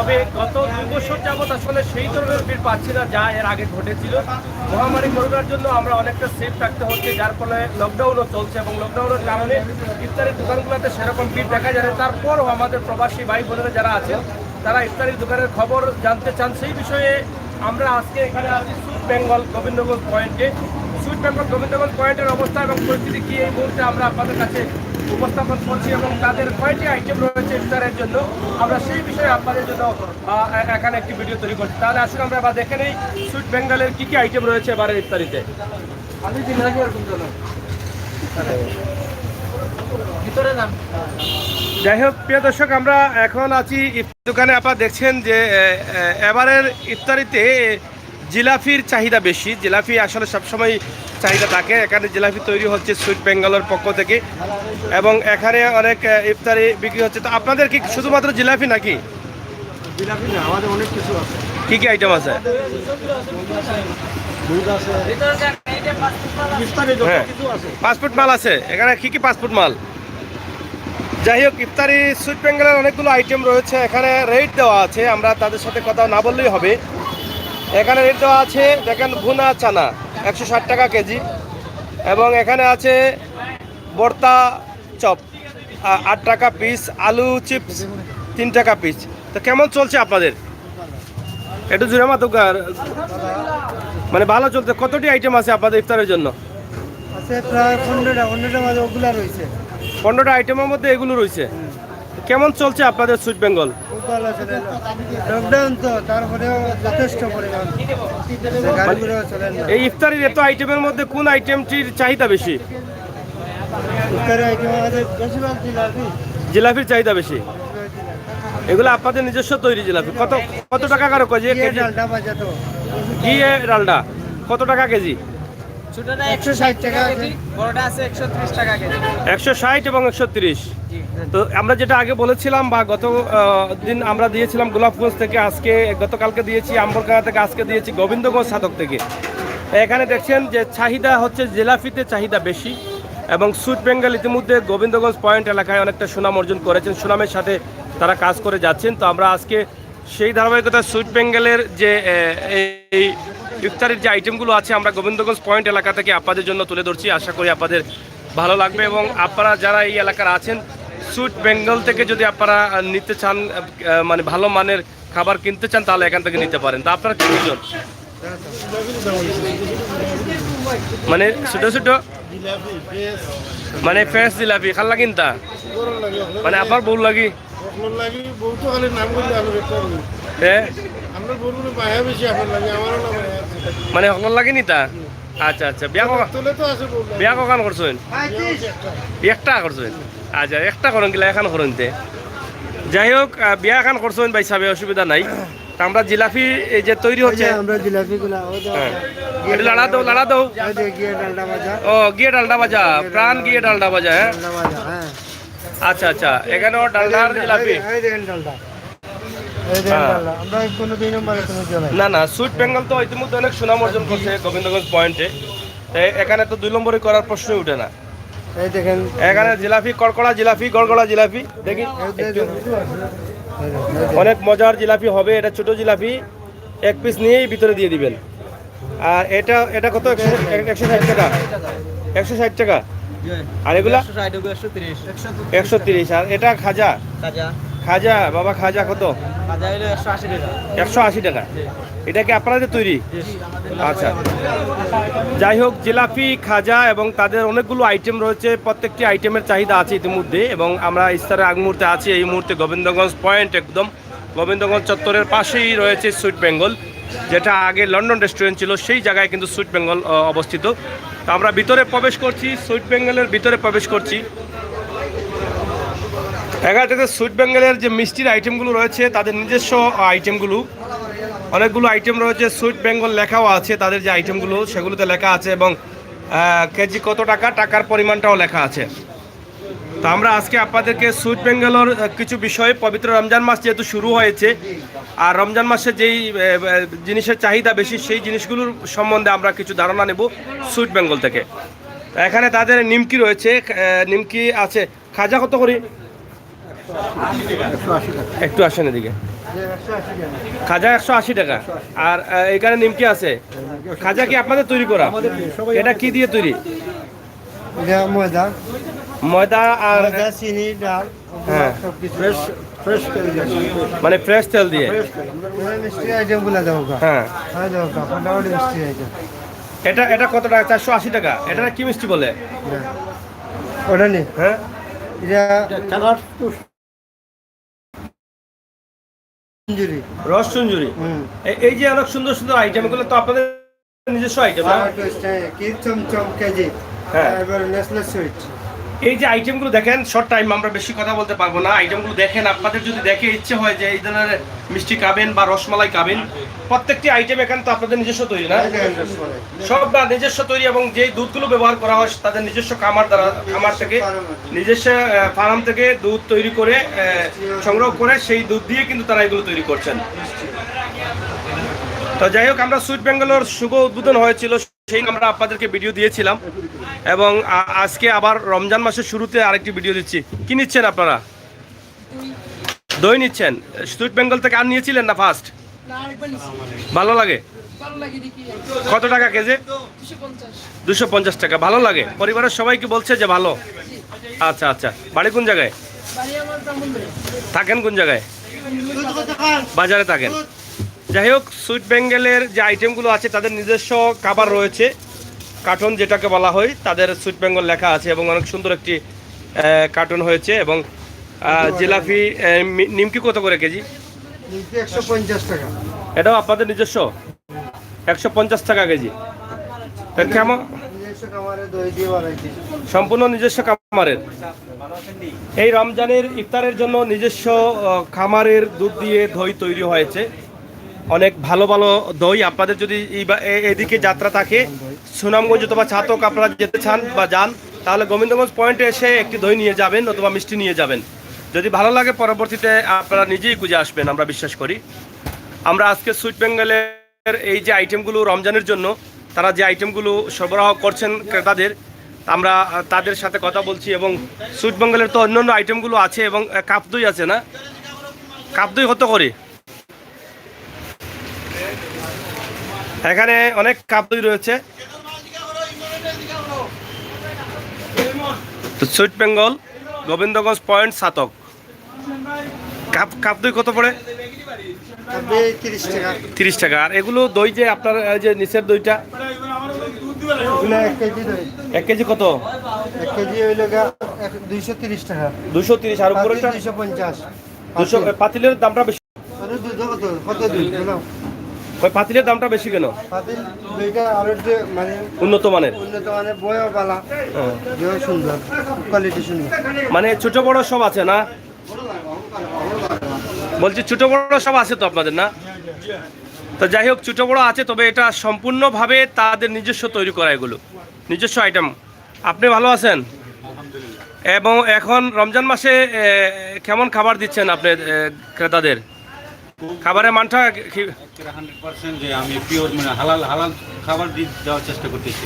তবে গত 2 বছর যাবৎ আসলে সেই ধরনের ভিড় পাচ্ছি না যা এর আগে ঘটেছিল। মহামারী করোনার জন্য আমরা অনেকটা সেফ থাকতে হচ্ছে, যার ফলে লকডাউনও চলছে এবং লকডাউনের কারণে ইফতারের দোকানগুলোতে সেরকম ভিড় দেখা যায় না। তারপরও আমাদের প্রবাসী ভাই বোনেরা যারা আছেন তারা ইফতারির দোকানের খবর জানতে চান। সেই বিষয়ে আমরা আজকে এখানে আছি সুইট বেঙ্গল গোবিন্দগঞ্জ পয়েন্টে। সুইট বেঙ্গল গোবিন্দগঞ্জ পয়েন্টের অবস্থা এবং পরিস্থিতি কি এই মুহূর্তে আমরা আপনাদের কাছে উপস্থাপন করছি এবং তাদের কয়টি আইটেম রয়েছে ইফতারের জন্য আমরা সেই বিষয়ে আপনাদের জন্য এখানে একটি ভিডিও তৈরি করছি। তাহলে আসলে আমরা এবার দেখে নেই সুইট বেঙ্গলের কি কি আইটেম রয়েছে এবারের ইফতারিতে। যাই হোক প্রিয় দর্শক, আমরা এখন আছি ইফতার দোকানে। আপনারা দেখছেন যে এবারের ইফতারিতে জিলাপির চাহিদা বেশি। জিলাপি আসলে সবসময় চাহিদা থাকে। এখানে জিলাপি তৈরি হচ্ছে সুইট বেঙ্গলের পক্ষ থেকে এবং এখানে অনেক ইফতারি বিক্রি হচ্ছে। তো আপনাদের কি শুধুমাত্র জিলাপি নাকি? জিলাপি না, আমাদের অনেক কিছু আছে। কি কি আইটেম আছে? হ্যাঁ, পাসপোর্ট মাল আছে এখানে। কি কি পাসপোর্ট মাল? যাই হোক, ইফতারি সুইট বেঙ্গলের অনেকগুলো আইটেম রয়েছে। এখানে রেট দেওয়া আছে, আমরা তাদের সাথে কথা না বললেই হবে। এখানে রেট দেওয়া আছে, দেখেন ভুনা চানা 160 টাকা কেজি এবং এখানে আছে ভর্তা চপ 8 টাকা পিস, আলু চিপস 3 টাকা পিস। তো কেমন চলছে আপনাদের? একটু জুড়ে মাতুকার মানে ভালো চলছে। কতটি আইটেম আছে আপনাদের ইফতারের জন্য? আছে প্রায় 15টা মাঝে ওগুলা রয়েছে। 15টা আইটেমের মধ্যে এগুলো রয়েছে। কেমন চলছে আপনাদের সুইট বেঙ্গল? খুব ভালো চলে। লকডাউন তো, তারপরেও যথেষ্ট পরিমাণ গাড়িগুলো চলে না। এই ইফতারির এত আইটেমের মধ্যে কোন আইটেমটির চাহিদা বেশি? ইফতারি আইটেম আমাদের বেশিরভাগ জিলাপি। জিলাপির চাহিদা বেশি। এগুলো আপনাদের নিজস্ব তৈরি জিলাপি। কত কত টাকা কারো কেজি? ডালটা বাজা তো ঘিয়ে ডালডা কত টাকা কেজি? ছোটটা 160 টাকা কেজি, বড়টা আছে 130 টাকা কেজি। 160 এবং 130। তো আমরা যেটা আগে বলেছিলাম বা গত দিন আমরা দিয়েছিলাম গোলাপগঞ্জ থেকে, আজকে গতকালকে দিয়েছি আম্বরকাঁড়া থেকে, আজকে দিয়েছি গোবিন্দগঞ্জ সাধক থেকে। এখানে দেখছেন যে চাহিদা হচ্ছে জিলাপিতে চাহিদা বেশি এবং সুইট বেঙ্গল ইতিমধ্যে গোবিন্দগঞ্জ পয়েন্ট এলাকায় অনেকটা সুনাম অর্জন করেছেন, সুনামের সাথে তারা কাজ করে যাচ্ছেন। তো আমরা আজকে সেই ধারাবাহিকতা সুইট বেঙ্গলের যে এই ইফতারির যে আইটেমগুলো আছে আমরা গোবিন্দগঞ্জ পয়েন্ট এলাকা থেকে আপনাদের জন্য তুলে ধরছি। আশা করি আপনাদের ভালো লাগবে এবং আপনারা যারা এই এলাকার আছেন সুইট বেঙ্গল থেকে যদি আপনারা নিতে চান, মানে ভালো মানের খাবার কিনতে চান, তাহলে এখান থেকে নিতে পারেন। তা আপনারা কিনজন মানে ছোটো ছোটো মানে ফ্রেশ জিলাপি খাল্লা কিনতা মানে আপনার বউ লাগি মানে সকল লাগি নিতা? আচ্ছা আচ্ছা। বিয়া কখন করছেন? একটা করছেন? আচ্ছা, একটা করেন গিলা এখন করেন। যাই হোক, বিয়া এখন করছেন ভাই সাহেব, অসুবিধা নাই। আমরা জিলাপি এই যে তৈরি হচ্ছে, আমরা জিলাপিগুলা লাড়া দাও লাড়া দাও। গিয়ে ডালটা ভাজা। ও গিয়ে ডালডা ভাজা, প্রাণ গিয়ে ডালডা ভাজা। হ্যাঁ হ্যাঁ, আচ্ছা আচ্ছা। এখানেও ডালডার জিলাপি। এই দেখেন ডালটা। আমরা কোনো 2 নম্বরে কোনো জ্বালাই না না, সুইট বেঙ্গল তো ইতিমধ্যে অনেক সুনাম অর্জন করছে গোবিন্দগঞ্জ পয়েন্টে। এখানে তো 2 নম্বরই করার প্রশ্নই উঠে না। এই দেখেন এখানে জিলাপি, কড়কড়া জিলাপি, গড়গড়া জিলাপি দেখি অনেক মজার জিলাপি হবে। এটা ছোট জিলাপি, 1 পিস নিয়েই ভিতরে দিয়ে দিবেন। আর এটা এটা কত? 160 টাকা। 160 টাকা। আর এগুলা 130। আর এটা খাজা খাজা বাবা, খাজা কত? 180 টাকা। এটা কি আপনাদের তৈরি? আচ্ছা। যাই হোক, জিলাপি, খাজা এবং তাদের অনেকগুলো আইটেম রয়েছে। প্রত্যেকটি আইটেমের চাহিদা আছে ইতিমধ্যে এবং আমরা ইফতারের আগ মুহূর্তে আছি। এই মুহূর্তে গোবিন্দগঞ্জ পয়েন্ট, একদম গোবিন্দগঞ্জ চত্বরের পাশেই রয়েছে সুইট বেঙ্গল, যেটা আগে লন্ডন রেস্টুরেন্ট ছিল, সেই জায়গায় কিন্তু সুইট বেঙ্গল অবস্থিত। তো আমরা ভিতরে প্রবেশ করছি, সুইট বেঙ্গলের ভিতরে প্রবেশ করছি। এখানে সুইট বেঙ্গলের যে মিষ্টির আইটেমগুলো রয়েছে তাদের নিজস্ব আইটেমগুলো, অনেকগুলো আইটেম রয়েছে। সুইট বেঙ্গল লেখাও আছে, তাদের যে আইটেমগুলো সেগুলোতে লেখা আছে এবং কেজি কত টাকা, টাকার পরিমাণটাও লেখা আছে। তো আমরা আজকে আপনাদেরকে সুইট বেঙ্গলের কিছু বিষয়, পবিত্র রমজান মাস যেহেতু শুরু হয়েছে আর রমজান মাসে যেই জিনিসের চাহিদা বেশি সেই জিনিসগুলোর সম্বন্ধে আমরা কিছু ধারণা নেব সুইট বেঙ্গল থেকে। এখানে তাদের নিমকি রয়েছে, নিমকি আছে। খাজা কত করি? একটু আসেন এদিকে। যে 180 টাকা। খাজা 180 টাকা। আর এখানে নিমকি আছে। খাজা কি আপনাদের তৈরি করা? এটা কি দিয়ে তৈরি? এটা ময়দা, ময়দা আর ময়দা, চিনি, ডাল, হ্যাঁ। সবকিছু ফ্রেশ তেল দিয়ে। মানে ফ্রেশ তেল দিয়ে। মিষ্টি আইটেম গুলা দেবো গা। হ্যাঁ, হ্যাঁ দেবো গা, মোটামুটি মিষ্টি আইটেম। এটা কত টাকা? 480 টাকা। এটা কি মিষ্টি বলে? ওটা নেই, হ্যাঁ, এটা মঞ্জুরি। রস চঞ্জুরি। এই যে অনেক সুন্দর সুন্দর আইটেম, এগুলো তো আপনাদের নিজস্ব আইটেম না? কি চমচম কেজি, হ্যাঁ। এবার নেসলে সুইট। এই যে আইটেমগুলো দেখেন, শর্ট টাইম আমরা বেশি কথা বলতে পারবো না। আইটেমগুলো দেখেন, আপনাদের যদি দেখে ইচ্ছে হয় যে এই ধরনের মিষ্টি খাবেন বা রসমালাই খাবেন, প্রত্যেকটি আইটেম এখানে তো আপনাদের নিজস্ব তৈরি না? সব না নিজস্ব তৈরি, এবং যে দুধগুলো ব্যবহার করা হয় তাদের নিজস্ব খামার থেকে, নিজস্ব ফার্ম থেকে দুধ তৈরি করে সংগ্রহ করে সেই দুধ দিয়ে কিন্তু তারা এগুলো তৈরি করছেন। তো যাই হোক, আমরা সুইট বেঙ্গলের শুভ উদ্বোধন হয়েছিল, সেই আমরা আপনাদেরকে ভিডিও দিয়েছিলাম, এবং আজকে আবার রমজান মাসের শুরুতে আরেকটি ভিডিও দিচ্ছি। কি নিচ্ছেন আপনারা? দই নিচ্ছেন? সুইট বেঙ্গল থেকে আর নিয়েছিলেন না ফার্স্ট? ভালো লাগে? কত টাকা কেজি? 250 টাকা। ভালো লাগে? পরিবারের সবাই কি বলছে যে ভালো? আচ্ছা আচ্ছা। বাড়ি কোন জায়গায়? থাকেন কোন জায়গায়? বাজারে থাকেন। যাই হোক, সুইট বেঙ্গলের যে আইটেমগুলো আছে তাদের নিজস্ব খাবার রয়েছে, কার্টুন যেটাকে বলা হয়, তাদের সুইট বেঙ্গল লেখা আছে, এবং অনেক সুন্দর একটি কার্টুন হয়েছে। এবং জিলাপি, নিমকি কত করে কেজি? 150 টাকা। এটাও আপনাদের নিজস্ব? 150 টাকা কেজি। তা কেমন? নিজস্ব খামারে দই দিয়ে বানাইছি। সম্পূর্ণ নিজস্ব খামারের। এই রমজানের ইফতারের জন্য নিজস্ব খামারের দুধ দিয়ে দই তৈরি হয়েছে। অনেক ভালো ভালো দই। আপনাদের যদি এদিকে যাত্রা থাকে, সুনামগঞ্জ অথবা ছাতক আপনারা যেতে চান বা যান, তাহলে গোবিন্দগঞ্জ পয়েন্টে এসে একটি দই নিয়ে যাবেন অথবা মিষ্টি নিয়ে যাবেন। যদি ভালো লাগে পরবর্তীতে আপনারা নিজেই খুঁজে আসবেন, আমরা বিশ্বাস করি। আমরা আজকে সুইট বেঙ্গলের এই যে আইটেমগুলো রমজানের জন্য তারা যে আইটেমগুলো সরবরাহ করছেন ক্রেতাদের, আমরা তাদের সাথে কথা বলছি। এবং সুইট বেঙ্গলের তো অন্যান্য আইটেমগুলো আছে, এবং কাপ দই আছে না? কাপ দই কত করে? এখানে অনেক কাপ দই রয়েছে। তো sweet Bengal, Gobindaganj point, Chhatak. Cup দই কত পড়ে? 30 টাকা। 30 টাকা। আর এগুলো দই যে আপনার যে নিচের দইটা, এগুলো 1 কেজি দই। 1 কেজি কত? 1 কেজি হইলো 230 টাকা। 230। আর উপরেরটা 250। 200। পাতিলের দামটা বেশি? আরে দুধ কত দুধ বলো? ওই পাতিলের দামটা বেশি কেন? পাতিল দুইটা আরো যে মানে উন্নত মানের। উন্নত মানের বয়ও বালা, হ্যাঁ। যেও সুন্দর, কোয়ালিটি সুন্দর। মানে ছোট বড় সব আছে না? বলছি ছোট বড় সব আছে তো আপনাদের না? তো যাই হোক, ছোট বড় আছে, তবে এটা সম্পূর্ণভাবে তাদের নিজস্ব তৈরি করা, এগুলো নিজস্ব আইটেম। আপনি ভালো আছেন? এবং এখন রমজান মাসে কেমন খাবার দিচ্ছেন আপনি ক্রেতাদের? খাবারের মানটা 100% যে আমি পিওর মানে হালাল খাবার দেওয়ার চেষ্টা করতেছি।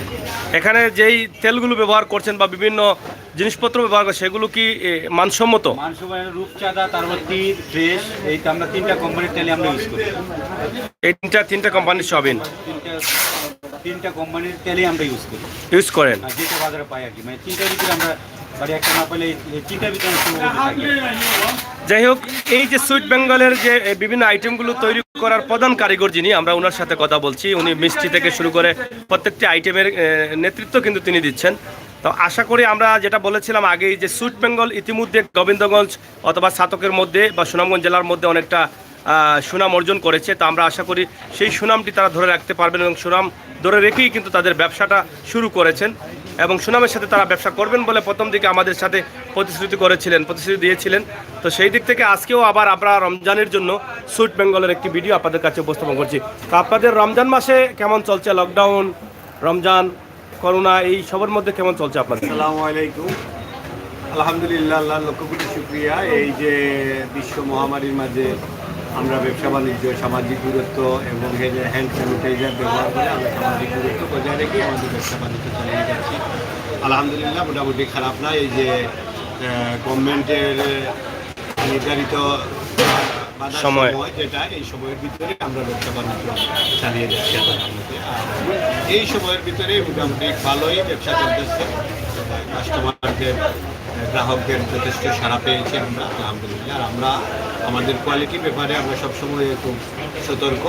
এখানে যেই তেলগুলো ব্যবহার করছেন বা বিভিন্ন জিনিসপত্র ব্যবহার করছেন, সেগুলো কি মানসম্মত? মানসম্মান রূপচাঁদা, তারপর তীর, ফ্রেশ, এইটা আমরা 3টা কোম্পানির তেলে আমরা ইউজ করি। এই তিনটা কোম্পানির সবিন 3টা কোম্পানির তেলেই আমরা ইউজ করি, ইউজ করেন? আর যেটা বাজারে পাই আর কি। মানে 3টার ভিতরে আমরা বাড়ি একটা না পেলে 3টার ভিতরে আমরা শুরু করতে থাকি। যাই হোক, এই যে সুইট বেঙ্গলের যে বিভিন্ন আইটেমগুলো তৈরি করার প্রধান কারিগর যিনি, আমরা ওনার সাথে কথা বলছি। উনি মিষ্টি থেকে শুরু করে প্রত্যেকটি আইটেমের নেতৃত্ব কিন্তু তিনি দিচ্ছেন। তো আশা করি আমরা যেটা বলেছিলাম আগেই, যে সুইট বেঙ্গল ইতিমধ্যে গোবিন্দগঞ্জ অথবা ছাতকের মধ্যে বা সুনামগঞ্জ জেলার মধ্যে অনেকটা সুনাম অর্জন করেছে। তো আমরা আশা করি সেই সুনামটি তারা ধরে রাখতে পারবেন, এবং সুনাম ধরে রেখেই কিন্তু তাদের ব্যবসাটা শুরু করেছেন, এবং সুনামের সাথে তারা ব্যবসা করবেন বলে প্রথম দিকে আমাদের সাথে প্রতিশ্রুতি দিয়েছিলেন। তো সেই দিক থেকে আজকেও আবার আমরা রমজানের জন্য সুইট বেঙ্গলের একটি ভিডিও আপনাদের কাছে উপস্থাপন করছি। তো আপনাদের রমজান মাসে কেমন চলছে? লকডাউন, রমজান, করোনা, এই সবার মধ্যে কেমন চলছে আপনাদের? আসসালামু আলাইকুম। আলহামদুলিল্লাহ, আল্লাহ লক্ষ কোটি শুকরিয়া। এই যে বিশ্ব মহামারীর মাঝে আমরা ব্যবসা বাণিজ্য, সামাজিক দূরত্ব এবং হ্যান্ড স্যানিটাইজার ব্যবহার করে আমরা সামাজিক দূরত্ব বজায় রেখে আমাদের ব্যবসা বাণিজ্য চালিয়ে যাচ্ছি। আলহামদুলিল্লাহ, মোটামুটি খারাপ না। এই যে গভর্নমেন্টের নির্ধারিত বাঁধার সময়। সময় যেটা এই সময়ের ভিতরে আমরা ব্যবসা বাণিজ্য চালিয়ে যাচ্ছি আল্লাহর রহমতে। আর এই সময়ের ভিতরে মোটামুটি ভালোই ব্যবসা চলতেছে, কাস্টমারদের গ্রাহকদের যথেষ্ট সাড়া পেয়েছি আমরা আলহামদুলিল্লাহ। আর আমরা আমাদের কোয়ালিটির ব্যাপারে আমরা সবসময় খুব সতর্ক।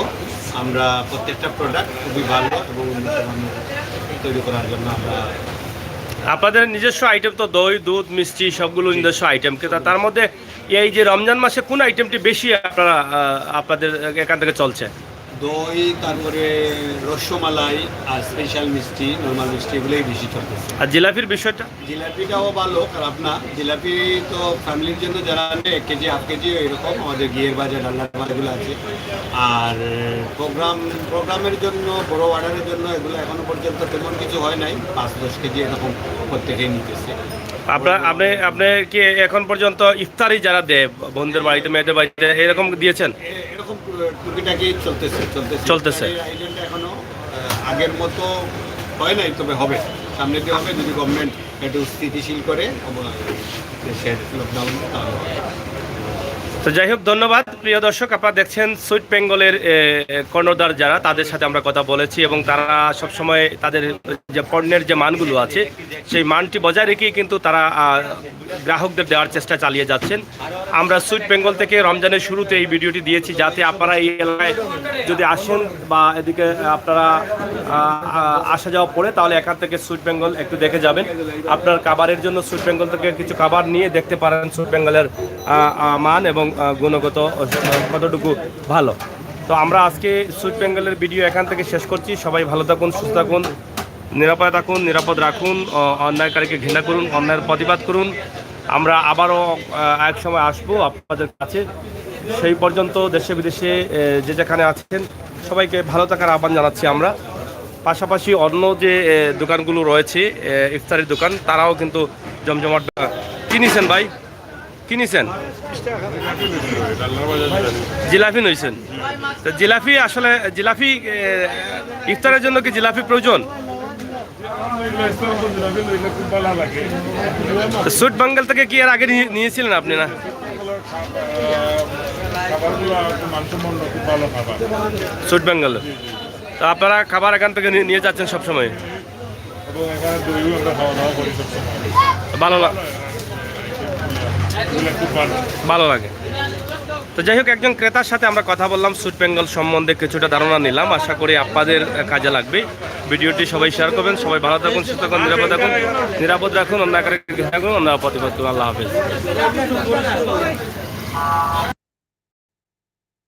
আমরা প্রত্যেকটা প্রোডাক্ট খুবই ভালো এবং উন্নতমানের তৈরি করার জন্য আমরা আপনাদের নিজস্ব আইটেম তো দই, দুধ, মিষ্টি সবগুলো নিজস্ব আইটেম, কিন্তু তার মধ্যে এই যে রমজান মাসে কোন আইটেমটি বেশি আপনারা আপনাদের এখান থেকে চলছে? দই, তারপরে রসমালাই আর স্পেশাল মিষ্টি, নর্মাল মিষ্টি এগুলোই বেশি চলতেছে। আর জিলাপির বিষয়টা? জিলাপিটাও ভালো, খারাপ না। জিলাপি তো ফ্যামিলির জন্য যারা আনে 1 কেজি 1/2 কেজি এরকম আমাদের ঘিয়ের বাজার, ডাল্লার বাজারগুলো আছে। আর প্রোগ্রামের জন্য, বড় অর্ডারের জন্য এগুলো এখনো পর্যন্ত তেমন কিছু হয় নাই। 5-10 কেজি এরকম প্রত্যেকেই নিতেছে। আপনি কি এখন পর্যন্ত ইফতারি যারা দেয় বোনদের বাড়িতে, মেয়েদের বাড়িতে, এরকম দিয়েছেন? এরকম টুকিটাকি চলতেছে। এই আয়োজনটা এখনো আগের মতো হয় নাই, তবে হবে, সামনে দিয়ে হবে যদি গভর্নমেন্ট একটু স্থিতিশীল করে দেশের লকডাউন তাহলে হবে। তো যাই হোক, ধন্যবাদ প্রিয় দর্শক। আপনারা দেখছেন সুইট বেঙ্গলের কর্ণধার যারা, তাদের সাথে আমরা কথা বলেছি এবং তারা সবসময় তাদের যে পণ্যের যে মানগুলো আছে সেই মানটি বজায় রেখেই কিন্তু তারা গ্রাহকদের দেওয়ার চেষ্টা চালিয়ে যাচ্ছেন। আমরা সুইট বেঙ্গল থেকে রমজানের শুরুতে এই ভিডিওটি দিয়েছি, যাতে আপনারা এই এলাকায় যদি আসেন বা এদিকে আপনারা আসা যাওয়া পড়ে, তাহলে এখান থেকে সুইট বেঙ্গল একটু দেখে যাবেন। আপনার খাবারের জন্য সুইট বেঙ্গল থেকে কিছু খাবার নিয়ে দেখতে পারেন সুইট বেঙ্গলের মান এবং গুণগত কতটুকু ভালো। তো আমরা আজকে সুইট বেঙ্গলের ভিডিও এখান থেকে শেষ করছি। সবাই ভালো থাকুন, সুস্থ থাকুন, নিরাপদ থাকুন, নিরাপদ রাখুন, অন্যায়কারীকে ঘৃণা করুন, অন্যায়ের প্রতিবাদ করুন। আমরা আবারও এক সময় আসবো আপনাদের কাছে। সেই পর্যন্ত দেশে বিদেশে যে যেখানে আছেন সবাইকে ভালো থাকার আহ্বান জানাচ্ছি আমরা। পাশাপাশি অন্য যে দোকানগুলো রয়েছে ইফতারের দোকান, তারাও কিন্তু জমজমাট। কিনেছেন ভাই? কিনেছেন? জিলাপি নইছেন? তো জিলাপি আসলে জিলাপি ইফতারের জন্য কি জিলাপি প্রয়োজন? সুইট বেঙ্গল থেকে কি এর আগে নিয়েছিলেন আপনি? না, সুইট বেঙ্গল। তো আপনারা খাবার এখান থেকে নিয়ে যাচ্ছেন সবসময়? ভালো লাগে। তো যাই হোক, একজন ক্রেতার সাথে আমরা কথা বললাম, সুইট বেঙ্গল সম্বন্ধে কিছুটা ধারণা নিলাম। আশা করি আপনাদের কাজে লাগবে। ভিডিওটি সবাই শেয়ার করবেন। সবাই ভালো থাকুন, সুস্থ থাকুন, নিরাপদ রাখুন, অন্যায় করে অন্যায় প্রতিবাদ করুন। আল্লাহ হাফেজ।